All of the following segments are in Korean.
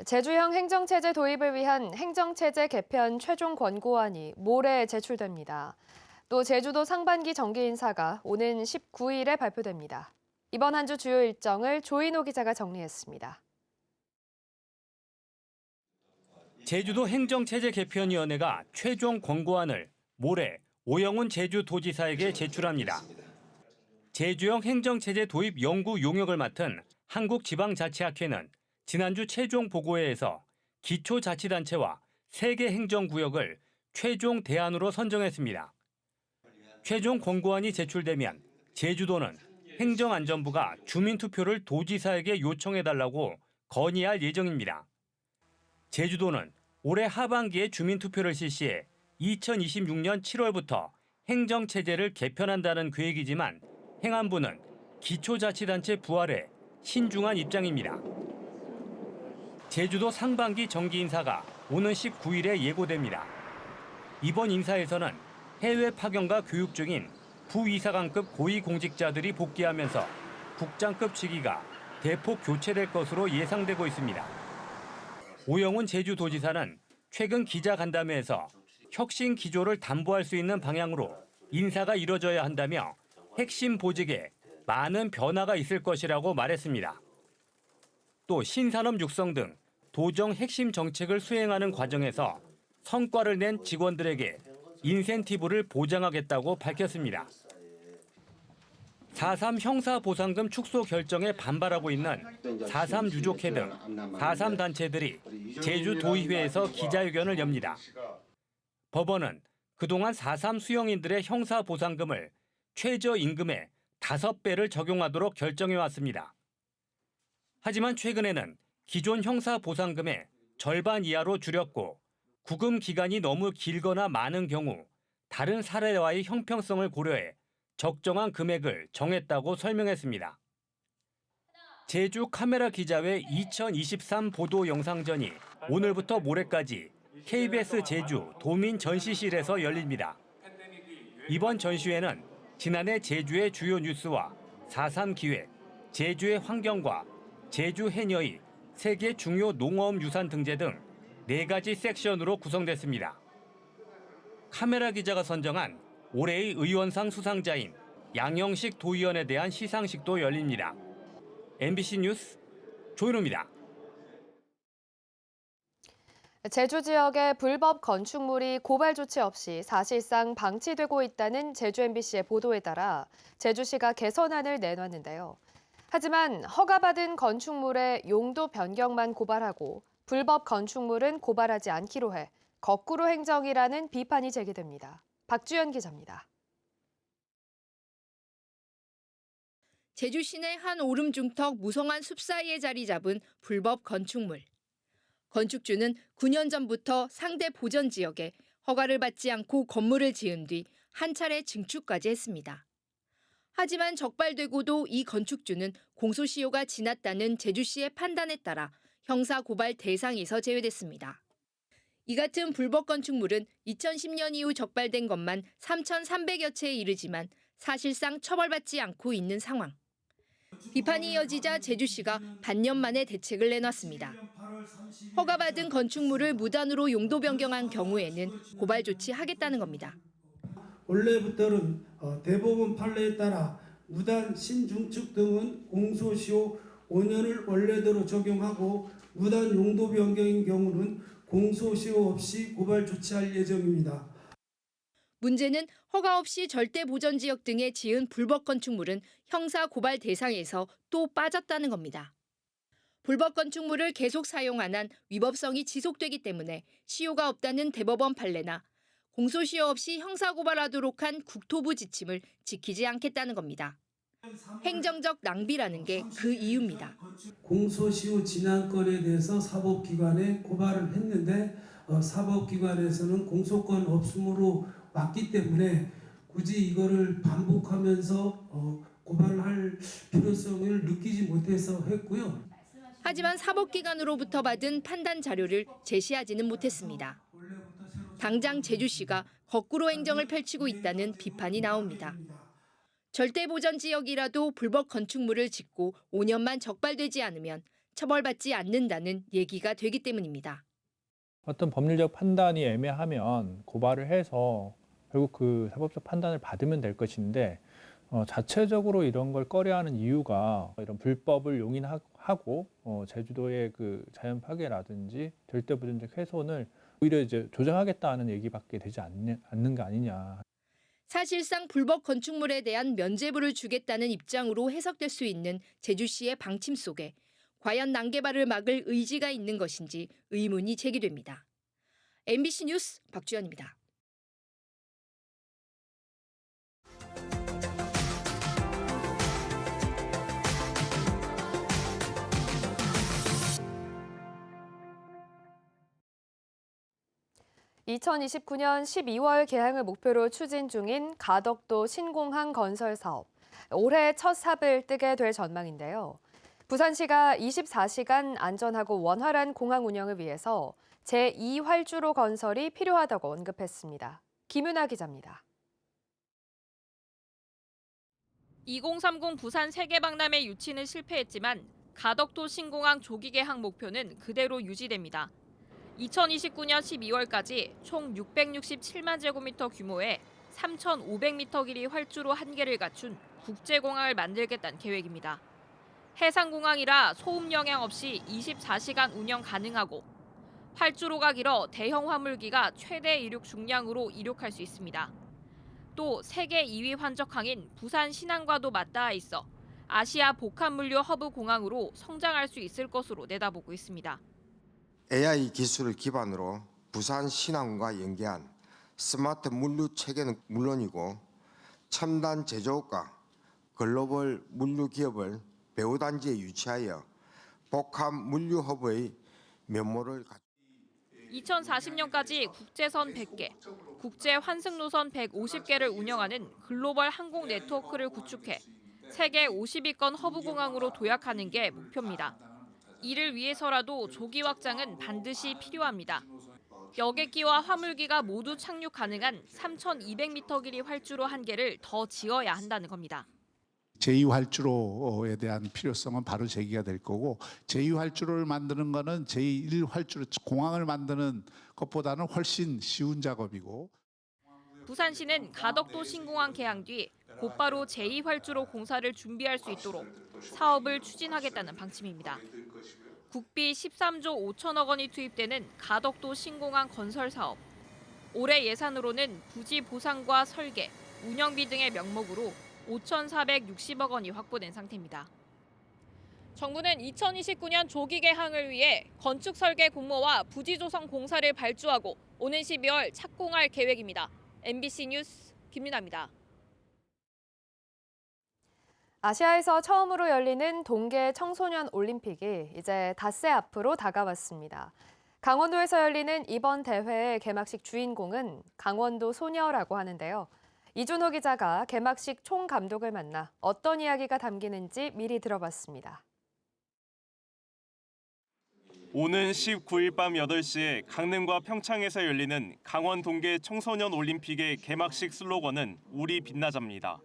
제주형 행정체제 도입을 위한 행정체제 개편 최종 권고안이 모레 제출됩니다. 또 제주도 상반기 정기 인사가 오는 19일에 발표됩니다. 이번 한 주 주요 일정을 조인호 기자가 정리했습니다. 제주도 행정체제 개편위원회가 최종 권고안을 모레 오영훈 제주도지사에게 제출합니다. 제주형 행정체제 도입 연구 용역을 맡은 한국지방자치학회는 지난주 최종 보고회에서 기초자치단체와 3개 행정구역을 최종 대안으로 선정했습니다. 최종 권고안이 제출되면 제주도는 행정안전부가 주민투표를 도지사에게 요청해달라고 건의할 예정입니다. 제주도는 올해 하반기에 주민투표를 실시해 2026년 7월부터 행정체제를 개편한다는 계획이지만 행안부는 기초자치단체 부활에 신중한 입장입니다. 제주도 상반기 정기 인사가 오는 19일에 예고됩니다. 이번 인사에서는 해외 파견과 교육 중인 부이사관급 고위공직자들이 복귀하면서 국장급 직위가 대폭 교체될 것으로 예상되고 있습니다. 오영훈 제주도지사는 최근 기자간담회에서 혁신 기조를 담보할 수 있는 방향으로 인사가 이뤄져야 한다며 핵심 보직에 많은 변화가 있을 것이라고 말했습니다. 또 신산업 육성 등 도정 핵심 정책을 수행하는 과정에서 성과를 낸 직원들에게 인센티브를 보장하겠다고 밝혔습니다. 4.3 형사보상금 축소 결정에 반발하고 있는 4.3 유족회 등 4.3 단체들이 제주도의회에서 기자회견을 엽니다. 법원은 그동안 4.3 수용인들의 형사보상금을 최저임금의 5배를 적용하도록 결정해왔습니다. 하지만 최근에는 기존 형사보상금의 절반 이하로 줄였고 구금 기간이 너무 길거나 많은 경우 다른 사례와의 형평성을 고려해 적정한 금액을 정했다고 설명했습니다. 제주 카메라 기자회 2023 보도 영상전이 오늘부터 모레까지 KBS 제주 도민 전시실에서 열립니다. 이번 전시회는 지난해 제주의 주요 뉴스와 4.3 기획, 제주의 환경과 제주 해녀의 세계 중요 농어업 유산 등재 등 4가지 섹션으로 구성됐습니다. 카메라 기자가 선정한 올해의 의원상 수상자인 양영식 도의원에 대한 시상식도 열립니다. MBC 뉴스 조인호입니다. 제주 지역의 불법 건축물이 고발 조치 없이 사실상 방치되고 있다는 제주 MBC의 보도에 따라 제주시가 개선안을 내놨는데요. 하지만 허가받은 건축물의 용도 변경만 고발하고 불법 건축물은 고발하지 않기로 해 거꾸로 행정이라는 비판이 제기됩니다. 박주연 기자입니다. 제주 시내 한 오름 중턱 무성한 숲 사이에 자리 잡은 불법 건축물. 건축주는 9년 전부터 상대 보전 지역에 허가를 받지 않고 건물을 지은 뒤 한 차례 증축까지 했습니다. 하지만 적발되고도 이 건축주는 공소시효가 지났다는 제주시의 판단에 따라 형사고발 대상에서 제외됐습니다. 이 같은 불법 건축물은 2010년 이후 적발된 것만 3,300여 채에 이르지만 사실상 처벌받지 않고 있는 상황. 비판이 이어지자 제주시가 반년 만에 대책을 내놨습니다. 허가받은 건축물을 무단으로 용도 변경한 경우에는 고발 조치하겠다는 겁니다. 원래부터는 대법원 판례에 따라 무단 신중축 등은 공소시효 5년을 원래대로 적용하고 무단 용도 변경인 경우는 공소시효 없이 고발 조치할 예정입니다. 문제는 허가 없이 절대 보전 지역 등에 지은 불법 건축물은 형사 고발 대상에서 또 빠졌다는 겁니다. 불법 건축물을 계속 사용 안 한 위법성이 지속되기 때문에 시효가 없다는 대법원 판례나 공소시효 없이 형사 고발하도록 한 국토부 지침을 지키지 않겠다는 겁니다. 행정적 낭비라는 게 그 이유입니다. 공소시효 지난 건에 대해서 사법기관에 고발을 했는데 사법기관에서는 공소권 없음으로 왔기 때문에 굳이 이거를 반복하면서 고발을 할 필요성을 느끼지 못해서 했고요. 하지만 사법기관으로부터 받은 판단 자료를 제시하지는 못했습니다. 당장 제주시가 거꾸로 행정을 펼치고 있다는 비판이 나옵니다. 절대 보전 지역이라도 불법 건축물을 짓고 5년만 적발되지 않으면 처벌받지 않는다는 얘기가 되기 때문입니다. 어떤 법률적 판단이 애매하면 고발을 해서 결국 그 사법적 판단을 받으면 될 것인데 자체적으로 이런 걸 꺼려하는 이유가 이런 불법을 용인하고 제주도의 그 자연 파괴라든지 절대부정적 훼손을 오히려 이제 조정하겠다는 얘기밖에 되지 않는 거 아니냐. 사실상 불법 건축물에 대한 면죄부를 주겠다는 입장으로 해석될 수 있는 제주시의 방침 속에 과연 난개발을 막을 의지가 있는 것인지 의문이 제기됩니다. MBC 뉴스 박주연입니다. (2029년 12월) 개항을 목표로 추진 중인 가덕도 신공항 건설 사업. 올해 첫 삽을 뜨게 될 전망인데요. 부산시가 24시간 안전하고 원활한 공항 운영을 위해서 제2활주로 건설이 필요하다고 언급했습니다. 김윤아 기자입니다. 2030 부산 세계박람회 유치는 실패했지만 가덕도 신공항 조기 개항 목표는 그대로 유지됩니다. 2029년 12월까지 총 667만 제곱미터 규모의 3,500m 길이 활주로 1개를 갖춘 국제공항을 만들겠다는 계획입니다. 해상공항이라 소음 영향 없이 24시간 운영 가능하고 활주로가 길어 대형 화물기가 최대 이륙 중량으로 이륙할 수 있습니다. 또 세계 2위 환적항인 부산 신항과도 맞닿아 있어 아시아 복합물류 허브 공항으로 성장할 수 있을 것으로 내다보고 있습니다. AI 기술을 기반으로 부산 신항과 연계한 스마트 물류 체계는 물론이고 첨단 제조업과 글로벌 물류 기업을 배후단지에 유치하여 복합 물류 허브의 면모를 2040년까지 국제선 100개, 국제 환승 노선 150개를 운영하는 글로벌 항공 네트워크를 구축해 세계 50위권 허브 공항으로 도약하는 게 목표입니다. 이를 위해서라도 조기 확장은 반드시 필요합니다. 여객기와 화물기가 모두 착륙 가능한 3,200m 길이 활주로 1개를 더 지어야 한다는 겁니다. 제2활주로에 대한 필요성은 바로 제기가 될 거고 제2활주로를 만드는 거는 제1활주로 공항을 만드는 것보다는 훨씬 쉬운 작업이고 부산시는 가덕도 신공항 개항 뒤 곧바로 제2활주로 공사를 준비할 수 있도록 사업을 추진하겠다는 방침입니다. 국비 13조 5천억 원이 투입되는 가덕도 신공항 건설 사업. 올해 예산으로는 부지 보상과 설계, 운영비 등의 명목으로 5,460억 원이 확보된 상태입니다. 정부는 2029년 조기 개항을 위해 건축 설계 공모와 부지 조성 공사를 발주하고 오는 12월 착공할 계획입니다. MBC 뉴스 김윤아입니다. 아시아에서 처음으로 열리는 동계 청소년 올림픽이 이제 닷새 앞으로 다가왔습니다. 강원도에서 열리는 이번 대회의 개막식 주인공은 강원도 소녀라고 하는데요. 이준호 기자가 개막식 총감독을 만나 어떤 이야기가 담기는지 미리 들어봤습니다. 오는 19일 밤 8시에 강릉과 평창에서 열리는 강원 동계 청소년 올림픽의 개막식 슬로건은 우리 빛나자입니다.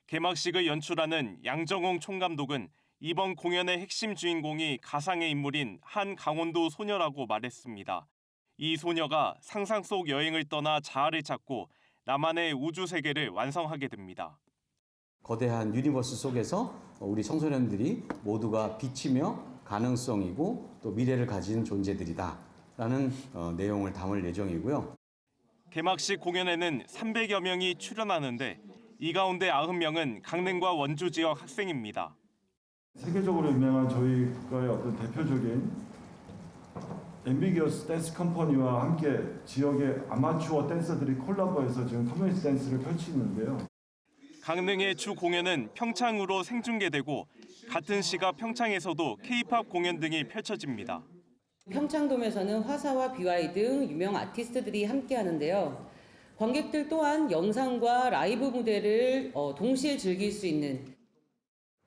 개막식을 연출하는 양정홍 총감독은 이번 공연의 핵심 주인공이 가상의 인물인 한 강원도 소녀라고 말했습니다. 이 소녀가 상상 속 여행을 떠나 자아를 찾고 나만의 우주 세계를 완성하게 됩니다. 거대한 유니버스 속에서 우리 청소년들이 모두가 빛이며 가능성이고 또 미래를 가진 존재들이다라는 내용을 담을 예정이고요. 개막식 공연에는 300여 명이 출연하는데 이 가운데 90명은 강릉과 원주 지역 학생입니다. 세계적으로 유명한 저희 국가의 어떤 대표적인 앰비기어스 댄스 컴퍼니와 함께 지역의 아마추어 댄서들이 콜라보해서 지금 커뮤니티 댄스를 펼치는데요. 강릉의 주 공연은 평창으로 생중계되고 같은 시각 평창에서도 K-팝 공연 등이 펼쳐집니다. 평창돔에서는 화사와 BY 등 유명 아티스트들이 함께 하는데요. 관객들 또한 영상과 라이브 무대를 동시에 즐길 수 있는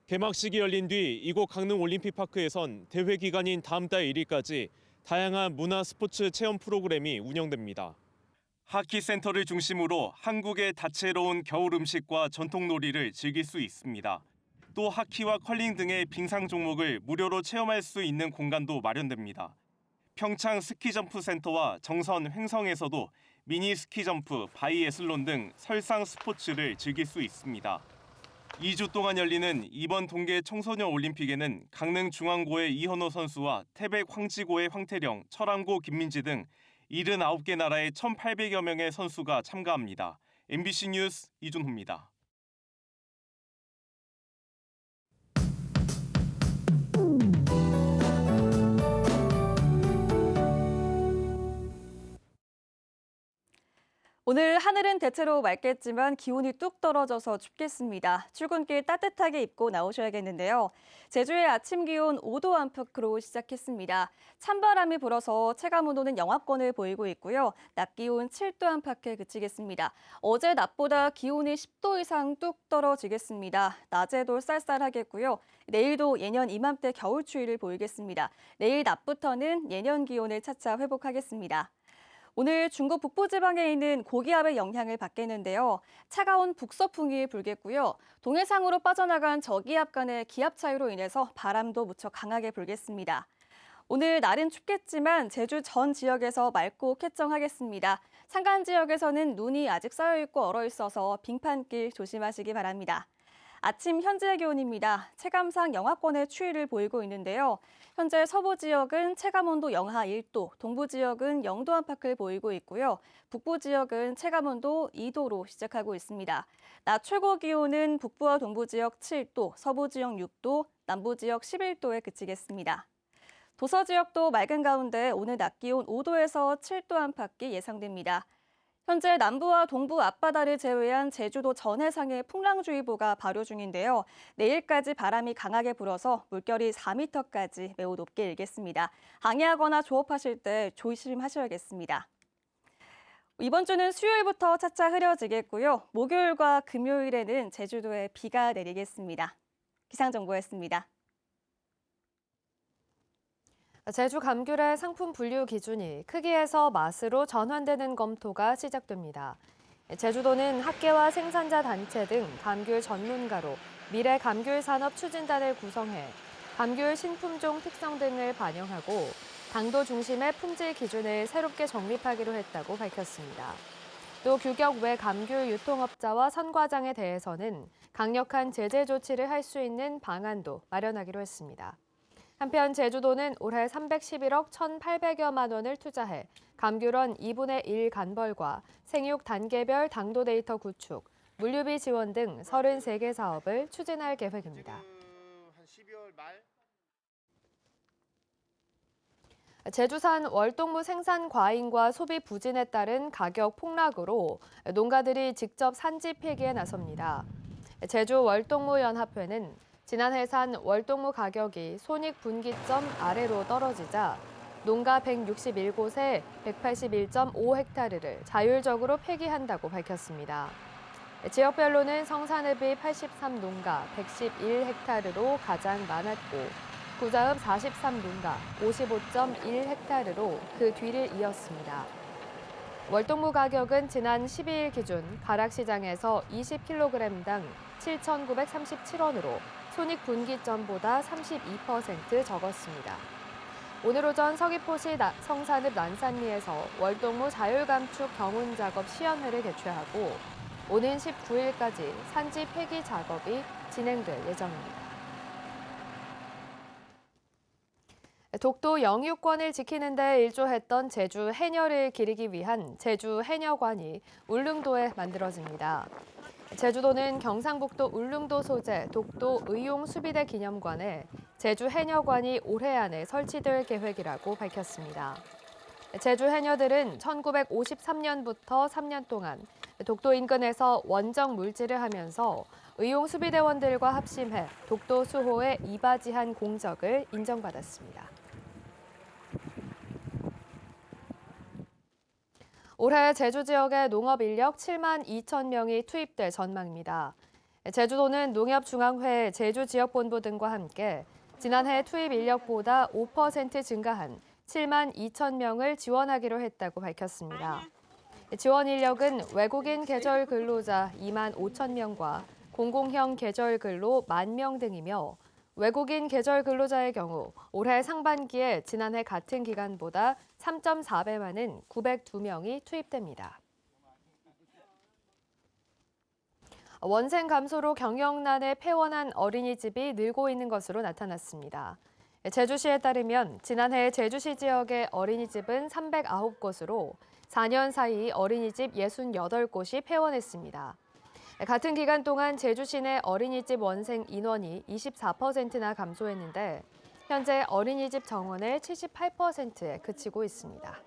개막식이 열린 뒤 이곳 강릉 올림픽파크에선 대회 기간인 다음 달 1일까지 다양한 문화 스포츠 체험 프로그램이 운영됩니다. 하키 센터를 중심으로 한국의 다채로운 겨울 음식과 전통 놀이를 즐길 수 있습니다. 또 하키와 컬링 등의 빙상 종목을 무료로 체험할 수 있는 공간도 마련됩니다. 평창 스키점프 센터와 정선 횡성에서도 미니 스키점프, 바이애슬론 등 설상 스포츠를 즐길 수 있습니다. 2주 동안 열리는 이번 동계 청소년 올림픽에는 강릉 중앙고의 이현호 선수와 태백 황지고의 황태령, 철암고 김민지 등 79개 나라의 1,800여 명의 선수가 참가합니다. MBC 뉴스 이준호입니다. 오늘 하늘은 대체로 맑겠지만 기온이 뚝 떨어져서 춥겠습니다. 출근길 따뜻하게 입고 나오셔야겠는데요. 제주의 아침 기온 5도 안팎으로 시작했습니다. 찬바람이 불어서 체감온도는 영하권을 보이고 있고요. 낮 기온 7도 안팎에 그치겠습니다. 어제 낮보다 기온이 10도 이상 뚝 떨어지겠습니다. 낮에도 쌀쌀하겠고요. 내일도 예년 이맘때 겨울 추위를 보이겠습니다. 내일 낮부터는 예년 기온을 차차 회복하겠습니다. 오늘 중국 북부지방에 있는 고기압의 영향을 받겠는데요. 차가운 북서풍이 불겠고요. 동해상으로 빠져나간 저기압 간의 기압 차이로 인해서 바람도 무척 강하게 불겠습니다. 오늘 날은 춥겠지만 제주 전 지역에서 맑고 쾌청하겠습니다. 산간 지역에서는 눈이 아직 쌓여있고 얼어있어서 빙판길 조심하시기 바랍니다. 아침 현재 기온입니다. 체감상 영하권의 추위를 보이고 있는데요. 현재 서부 지역은 체감온도 영하 1도, 동부 지역은 0도 안팎을 보이고 있고요. 북부 지역은 체감온도 2도로 시작하고 있습니다. 낮 최고 기온은 북부와 동부 지역 7도, 서부 지역 6도, 남부 지역 11도에 그치겠습니다. 도서 지역도 맑은 가운데 오늘 낮 기온 5도에서 7도 안팎이 예상됩니다. 현재 남부와 동부 앞바다를 제외한 제주도 전 해상에 풍랑주의보가 발효 중인데요. 내일까지 바람이 강하게 불어서 물결이 4m까지 매우 높게 일겠습니다. 항해하거나 조업하실 때 조심하셔야겠습니다. 이번 주는 수요일부터 차차 흐려지겠고요. 목요일과 금요일에는 제주도에 비가 내리겠습니다. 기상정보였습니다. 제주 감귤의 상품 분류 기준이 크기에서 맛으로 전환되는 검토가 시작됩니다. 제주도는 학계와 생산자 단체 등 감귤 전문가로 미래 감귤 산업 추진단을 구성해 감귤 신품종 특성 등을 반영하고 당도 중심의 품질 기준을 새롭게 정립하기로 했다고 밝혔습니다. 또 규격 외 감귤 유통업자와 선과장에 대해서는 강력한 제재 조치를 할 수 있는 방안도 마련하기로 했습니다. 한편 제주도는 올해 311억 1,800여만 원을 투자해 감귤원 2분의 1 간벌과 생육 단계별 당도 데이터 구축, 물류비 지원 등 33개 사업을 추진할 계획입니다. 제주산 월동무 생산 과잉과 소비 부진에 따른 가격 폭락으로 농가들이 직접 산지 폐기에 나섭니다. 제주 월동무 연합회는 지난해 산 월동무 가격이 손익분기점 아래로 떨어지자 농가 161곳에 181.5헥타르를 자율적으로 폐기한다고 밝혔습니다. 지역별로는 성산읍이 83농가 111헥타르로 가장 많았고 구자읍 43농가 55.1헥타르로 그 뒤를 이었습니다. 월동무 가격은 지난 12일 기준 가락시장에서 20kg당 7,937원으로 손익분기점보다 32% 적었습니다. 오늘 오전 서귀포시 성산읍 난산리에서 월동무 자율감축 경운 작업 시연회를 개최하고 오는 19일까지 산지 폐기 작업이 진행될 예정입니다. 독도 영유권을 지키는 데 일조했던 제주 해녀를 기리기 위한 제주 해녀관이 울릉도에 만들어집니다. 제주도는 경상북도 울릉도 소재 독도 의용수비대 기념관에 제주 해녀관이 올해 안에 설치될 계획이라고 밝혔습니다. 제주 해녀들은 1953년부터 3년 동안 독도 인근에서 원정 물질을 하면서 의용수비대원들과 합심해 독도 수호에 이바지한 공적을 인정받았습니다. 올해 제주 지역에 농업 인력 7만 2천 명이 투입될 전망입니다. 제주도는 농협중앙회 제주지역본부 등과 함께 지난해 투입 인력보다 5% 증가한 7만 2천 명을 지원하기로 했다고 밝혔습니다. 지원 인력은 외국인 계절 근로자 2만 5천 명과 공공형 계절 근로 10,000명 등이며 외국인 계절 근로자의 경우 올해 상반기에 지난해 같은 기간보다 3.4배 많은 902명이 투입됩니다. 원생 감소로 경영난에 폐원한 어린이집이 늘고 있는 것으로 나타났습니다. 제주시에 따르면 지난해 제주시 지역의 어린이집은 309곳으로 4년 사이 어린이집 68곳이 폐원했습니다. 같은 기간 동안 제주시 내 어린이집 원생 인원이 24%나 감소했는데 현재 어린이집 정원의 78%에 그치고 있습니다.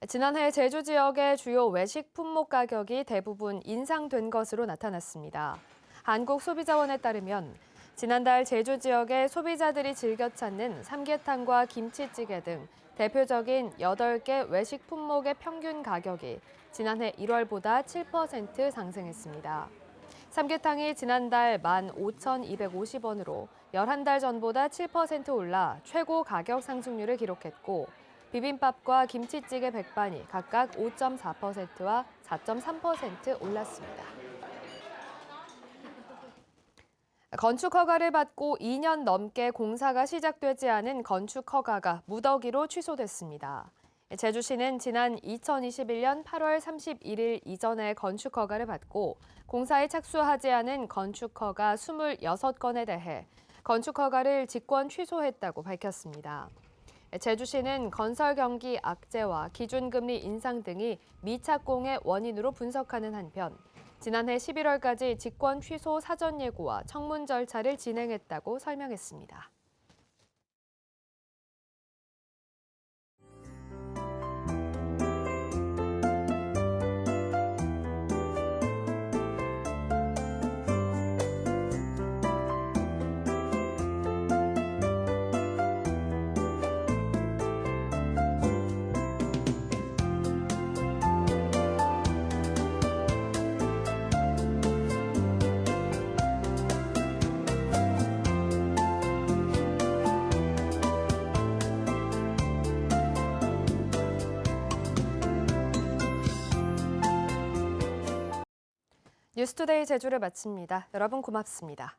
지난해 제주 지역의 주요 외식 품목 가격이 대부분 인상된 것으로 나타났습니다. 한국소비자원에 따르면 지난달 제주 지역의 소비자들이 즐겨 찾는 삼계탕과 김치찌개 등 대표적인 8개 외식 품목의 평균 가격이 지난해 1월보다 7% 상승했습니다. 삼계탕이 지난달 15,250원으로 11달 전보다 7% 올라 최고 가격 상승률을 기록했고 비빔밥과 김치찌개 백반이 각각 5.4%와 4.3% 올랐습니다. 건축 허가를 받고 2년 넘게 공사가 시작되지 않은 건축 허가가 무더기로 취소됐습니다. 제주시는 지난 2021년 8월 31일 이전에 건축 허가를 받고 공사에 착수하지 않은 건축 허가 26건에 대해 건축 허가를 직권 취소했다고 밝혔습니다. 제주시는 건설 경기 악재와 기준금리 인상 등이 미착공의 원인으로 분석하는 한편 지난해 11월까지 직권 취소 사전 예고와 청문 절차를 진행했다고 설명했습니다. 뉴스투데이 제주를 마칩니다. 여러분 고맙습니다.